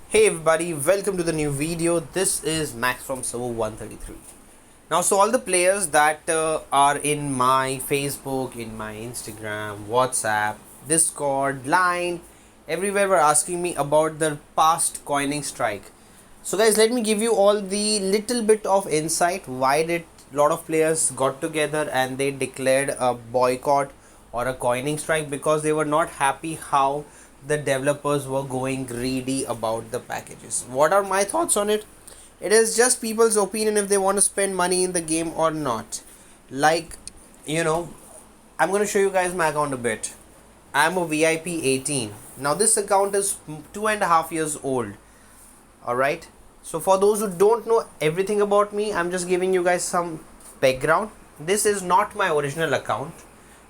Hey everybody, welcome to the new video. This is Max from Server 133. Now, so all the players that are in my Facebook, in my Instagram, WhatsApp, Discord, Line, everywhere were asking me about the past coining strike. So guys, let me give you all the little bit of insight. Why did a lot of players got together and they declared a boycott or a coining strike? Because they were not happy how the developers were going greedy about the packages. What are my thoughts on it? It is just people's opinion if they want to spend money in the game or not. Like, you know, I'm going to show you guys my account a bit. I'm a VIP 18. Now this account is 2.5 years old. Alright. So for those who don't know everything about me, I'm just giving you guys some background. This is not my original account.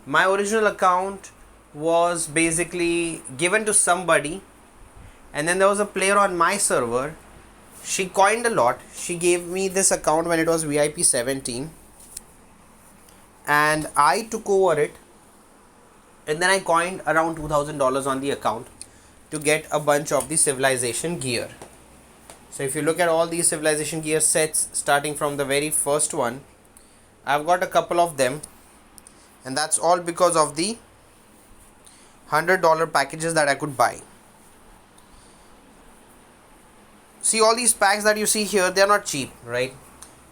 My original account was basically given to somebody, and then there was a player on my server. She coined a lot. She gave me this account when it was VIP 17, and I took over it, and then I coined around $2,000 on the account to get a bunch of the civilization gear. So if you look at all these civilization gear sets, starting from the very first one, I've got a couple of them, and that's all because of the $100 packages that I could buy. See, all these packs that you see here, they are not cheap, right?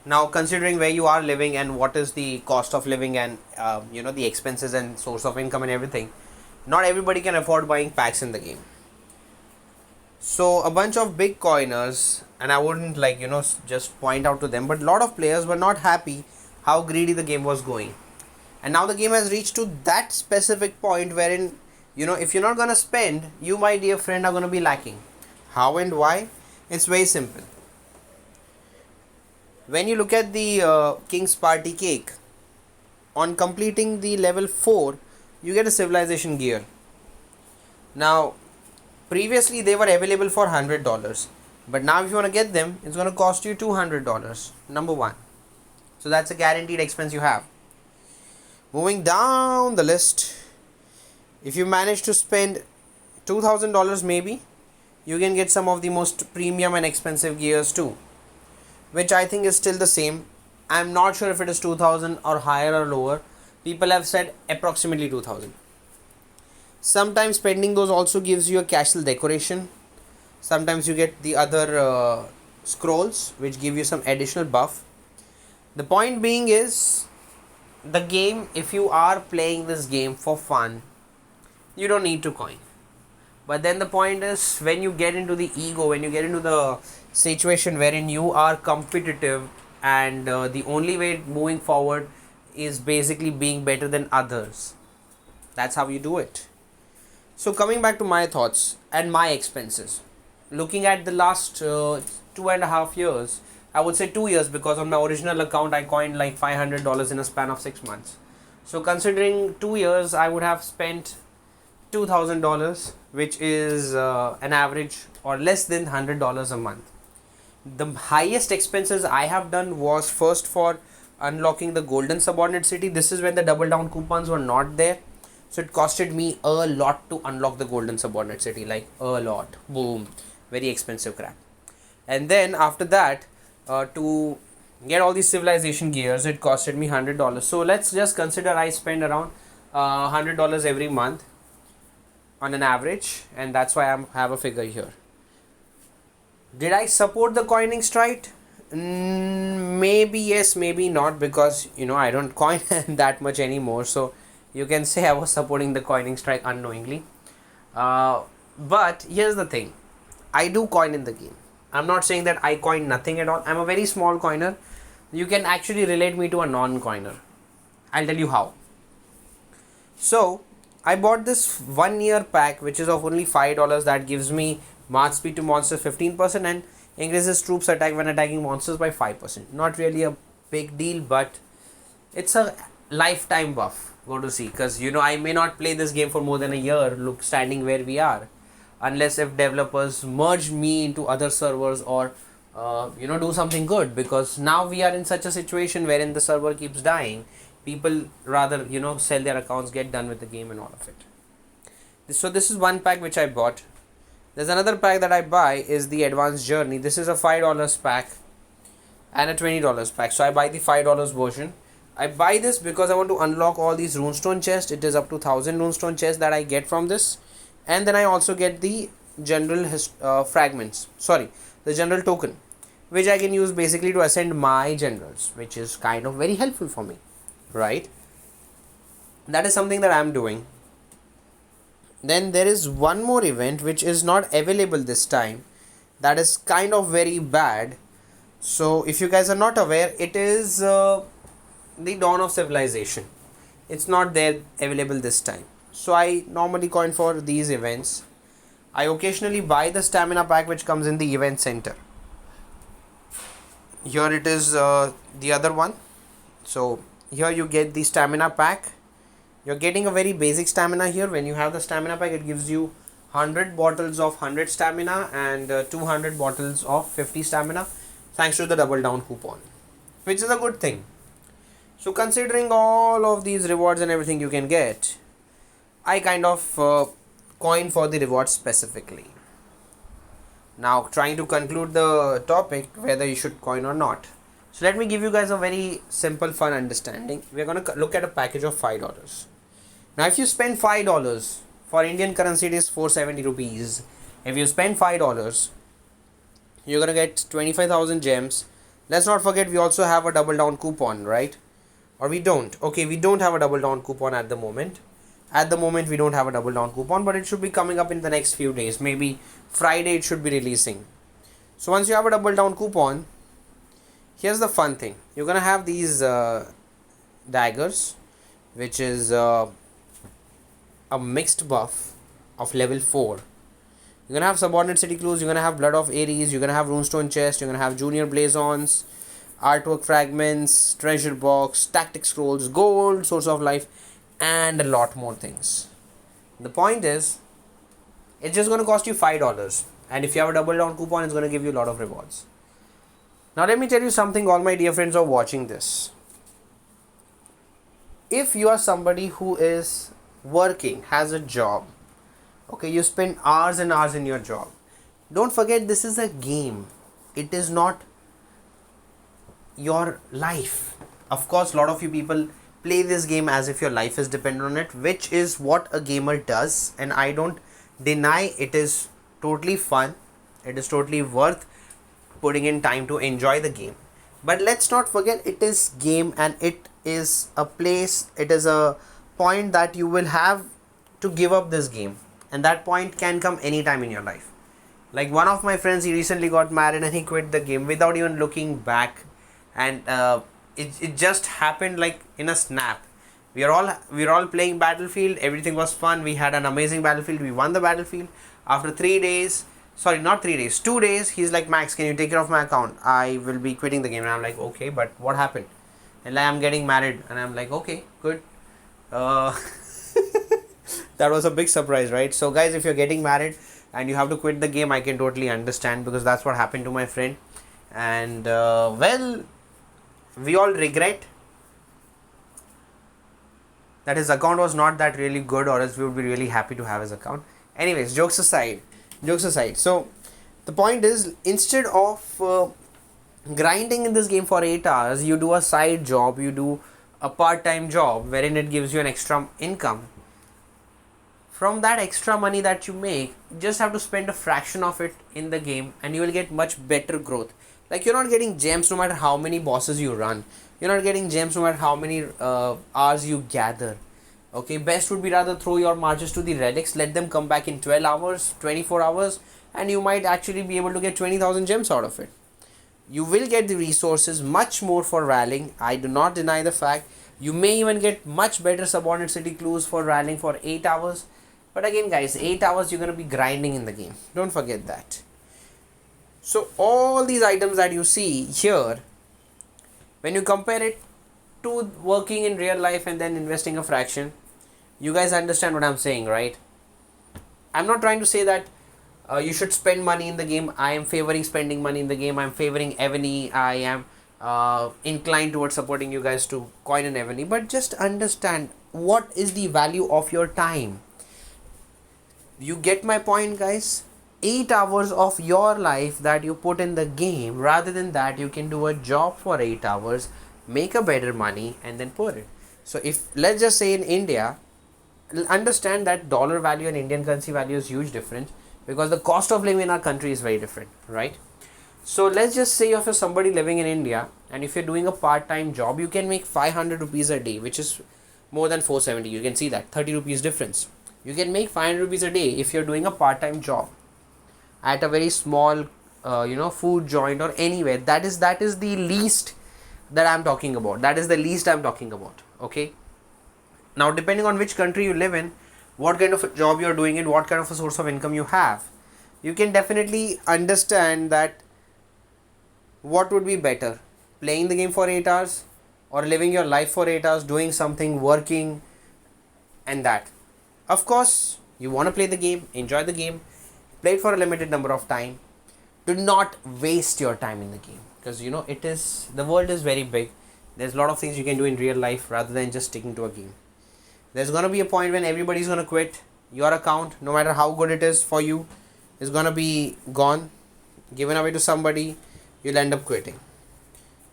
Now, considering where you are living and what is the cost of living and the expenses and source of income and everything, not everybody can afford buying packs in the game. So a bunch of big coiners, and I wouldn't just point out to them, but a lot of players were not happy how greedy the game was going. And now the game has reached to that specific point wherein, if you're not gonna spend, you, my dear friend, are gonna be lacking. How and why? It's very simple. When you look at the King's Party cake, on completing the level 4, you get a civilization gear. Now, previously they were available for $100, but now if you want to get them, it's going to cost you $200. Number one. So that's a guaranteed expense you have. Moving down the list, if you manage to spend $2,000 maybe, you can get some of the most premium and expensive gears too, which I think is still the same. I'm not sure if it is 2000 or higher or lower. People have said approximately 2000. Sometimes spending those also gives you a castle decoration. Sometimes you get the other scrolls which give you some additional buff. The point being is, the game, if you are playing this game for fun, you don't need to coin. But then the point is, when you get into the ego, when you get into the situation wherein you are competitive and the only way moving forward is basically being better than others, that's how you do it. So coming back to my thoughts and my expenses, looking at the last 2.5 years, I would say 2 years, because on my original account I coined like $500 in a span of 6 months. So considering 2 years, I would have spent $2,000, which is an average or less than $100 a month. The highest expenses I have done was first for unlocking the golden subordinate city. This is when the double down coupons were not there. So it costed me a lot to unlock the golden subordinate city, like a lot. Boom. Very expensive crap. And then after that, to get all these civilization gears, it costed me $100. So let's just consider I spend around $100 every month on an average, and that's why I have a figure here. Did I support the coining strike? Maybe yes, maybe not, because I don't coin that much anymore. So you can say I was supporting the coining strike unknowingly. But here's the thing, I do coin in the game. I'm not saying that I coin nothing at all. I'm a very small coiner. You can actually relate me to a non-coiner. I'll tell you how. So I bought this 1 year pack, which is of only $5, that gives me march speed to monsters 15% and increases troops attack when attacking monsters by 5%. Not really a big deal, but it's a lifetime buff. Go to see, because I may not play this game for more than a year, standing where we are, unless if developers merge me into other servers or do something good, because now we are in such a situation wherein the server keeps dying. People rather sell their accounts, get done with the game and all of it. So this is one pack which I bought. There's another pack that I buy is the Advanced Journey. This is a $5 pack and a $20 pack. So I buy the $5 version. I buy this because I want to unlock all these runestone chests. It is up to 1000 runestone chests that I get from this. And then I also get the general fragments. Sorry, the general token, which I can use basically to ascend my generals, which is kind of very helpful for me, right? That is something that I'm doing. Then there is one more event which is not available this time. That is kind of very bad. So if you guys are not aware, it is the Dawn of Civilization. It's not there available this time. So I normally coin for these events. I occasionally buy the stamina pack which comes in the event center. Here it is, the other one. So here you get the stamina pack. You're getting a very basic stamina here. When you have the stamina pack, it gives you 100 bottles of 100 stamina and 200 bottles of 50 stamina, thanks to the double down coupon, which is a good thing. So considering all of these rewards and everything you can get, I kind of coin for the rewards specifically. Now trying to conclude the topic whether you should coin or not. So let me give you guys a very simple fun understanding. We're going to look at a package of $5. Now if you spend $5, for Indian currency it is 470 rupees. If you spend $5, you're going to get 25,000 gems. Let's not forget we also have a double down coupon, right? Or we don't. Okay, we don't have a double down coupon at the moment. At the moment we don't have a double down coupon, but it should be coming up in the next few days. Maybe Friday it should be releasing. So once you have a double down coupon, here's the fun thing. You're going to have these daggers, which is a mixed buff of level 4. You're going to have Subordinate City Clues, you're going to have Blood of Ares, you're going to have Runestone Chest, you're going to have Junior Blazons, Artwork Fragments, Treasure Box, Tactic Scrolls, Gold, Source of Life, and a lot more things. The point is, it's just going to cost you $5. And if you have a double down coupon, it's going to give you a lot of rewards. Now let me tell you something, all my dear friends who are watching this. If you are somebody who is working, has a job, okay, you spend hours and hours in your job, don't forget this is a game. It is not your life. Of course, a lot of you people play this game as if your life is dependent on it, which is what a gamer does, and I don't deny it is totally fun. It is totally worth putting in time to enjoy the game. But let's not forget it is game, and it is a place, it is a point that you will have to give up this game, and that point can come anytime in your life. Like one of my friends, he recently got married and he quit the game without even looking back, and it just happened like in a snap. We are all playing Battlefield, everything was fun, we had an amazing Battlefield, we won the Battlefield. After 3 days, sorry, not 3 days, 2 days, he's like, Max, can you take care of my account? I will be quitting the game. And I'm like, okay, but what happened? And like, I'm getting married. And I'm like, okay, good. That was a big surprise, right? So guys, if you're getting married and you have to quit the game, I can totally understand, because that's what happened to my friend. And well, we all regret that his account was not that really good, or else we would be really happy to have his account. Anyways, jokes aside, so the point is, instead of grinding in this game for 8 hours, you do a side job, you do a part-time job wherein it gives you an extra income. From that extra money that you make, you just have to spend a fraction of it in the game and you will get much better growth. Like, you're not getting gems no matter how many bosses you run. You're not getting gems no matter how many hours you gather. Okay, best would be rather throw your marches to the relics, let them come back in 12 hours, 24 hours, and you might actually be able to get 20,000 gems out of it. You will get the resources much more for rallying. I do not deny the fact. You may even get much better Subordinate City Clues for rallying for 8 hours. But again guys, 8 hours you're going to be grinding in the game. Don't forget that. So all these items that you see here, when you compare it to working in real life and then investing a fraction, you guys understand what I'm saying, right? I'm not trying to say that you should spend money in the game. I am favoring spending money in the game. I'm favoring Evany. I am inclined towards supporting you guys to coin an Evany. But just understand what is the value of your time. You get my point, guys? 8 hours of your life that you put in the game. Rather than that, you can do a job for 8 hours, make a better money, and then put it. So if, let's just say in India, understand that dollar value and Indian currency value is huge difference, because the cost of living in our country is very different, right? So let's just say if you're somebody living in India and if you're doing a part-time job, you can make 500 rupees a day, which is more than 470. You can see that 30 rupees difference. You can make 500 rupees a day if you're doing a part-time job at a very small food joint or anywhere. That is the least that I'm talking about. That is the least I'm talking about. Okay. Now, depending on which country you live in, what kind of a job you're doing and what kind of a source of income you have, you can definitely understand that what would be better, playing the game for 8 hours or living your life for 8 hours, doing something, working, and that. Of course, you want to play the game, enjoy the game, play it for a limited number of time. Do not waste your time in the game, because the world is very big. There's a lot of things you can do in real life rather than just sticking to a game. There's going to be a point when everybody's going to quit. Your account, no matter how good it is for you, is going to be gone, given away to somebody. You'll end up quitting.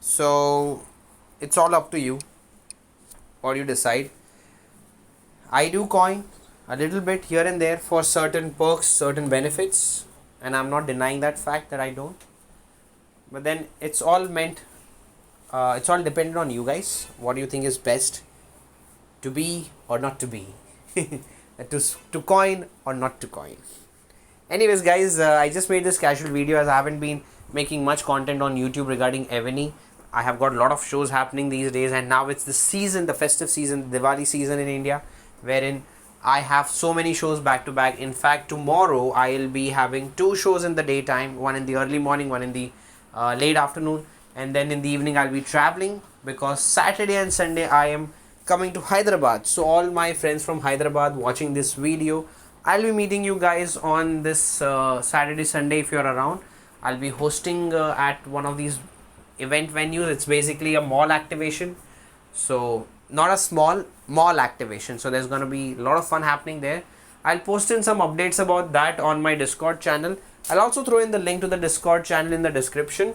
So it's all up to you what you decide. I do coin a little bit here and there for certain perks, certain benefits, and I'm not denying that fact that I don't. But then it's all dependent on you guys. What do you think is best, to be or not to be? to coin or not to coin? Anyways, guys, I just made this casual video as I haven't been making much content on YouTube regarding Evany. I have got a lot of shows happening these days, and now it's the season, the festive season, the Diwali season in India, wherein I have so many shows back to back. In fact, tomorrow I'll be having 2 shows in the daytime, one in the early morning, one in the late afternoon, and then in the evening I'll be traveling, because Saturday and Sunday I am coming to Hyderabad. So all my friends from Hyderabad watching this video, I'll be meeting you guys on this Saturday, Sunday. If you're around, I'll be hosting at one of these event venues. It's basically a mall activation. So not a small mall activation. So there's going to be a lot of fun happening there. I'll post in some updates about that on my Discord channel. I'll also throw in the link to the Discord channel in the description.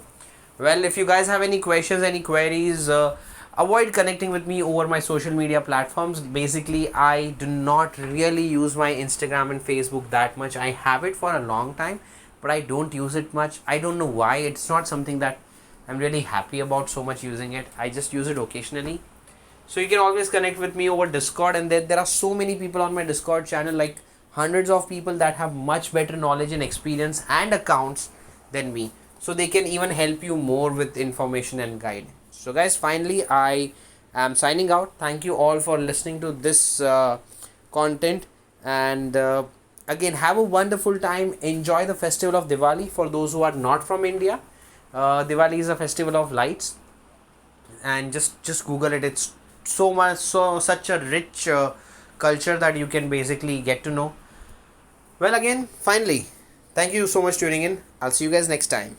Well, if you guys have any questions, any queries, avoid connecting with me over my social media platforms. Basically, I do not really use my Instagram and Facebook that much. I have it for a long time, but I don't use it much. I don't know why. It's not something that I'm really happy about so much using it. I just use it occasionally. So you can always connect with me over Discord, and there are so many people on my Discord channel, like hundreds of people that have much better knowledge and experience and accounts than me. So they can even help you more with information and guide. So guys, finally I am signing out. Thank you all for listening to this content, and again, have a wonderful time. Enjoy the festival of Diwali. For those who are not from India, Diwali is a festival of lights, and just Google it. It's such a rich culture that you can basically get to know. Well, again, finally, thank you so much for tuning in. I'll see you guys next time.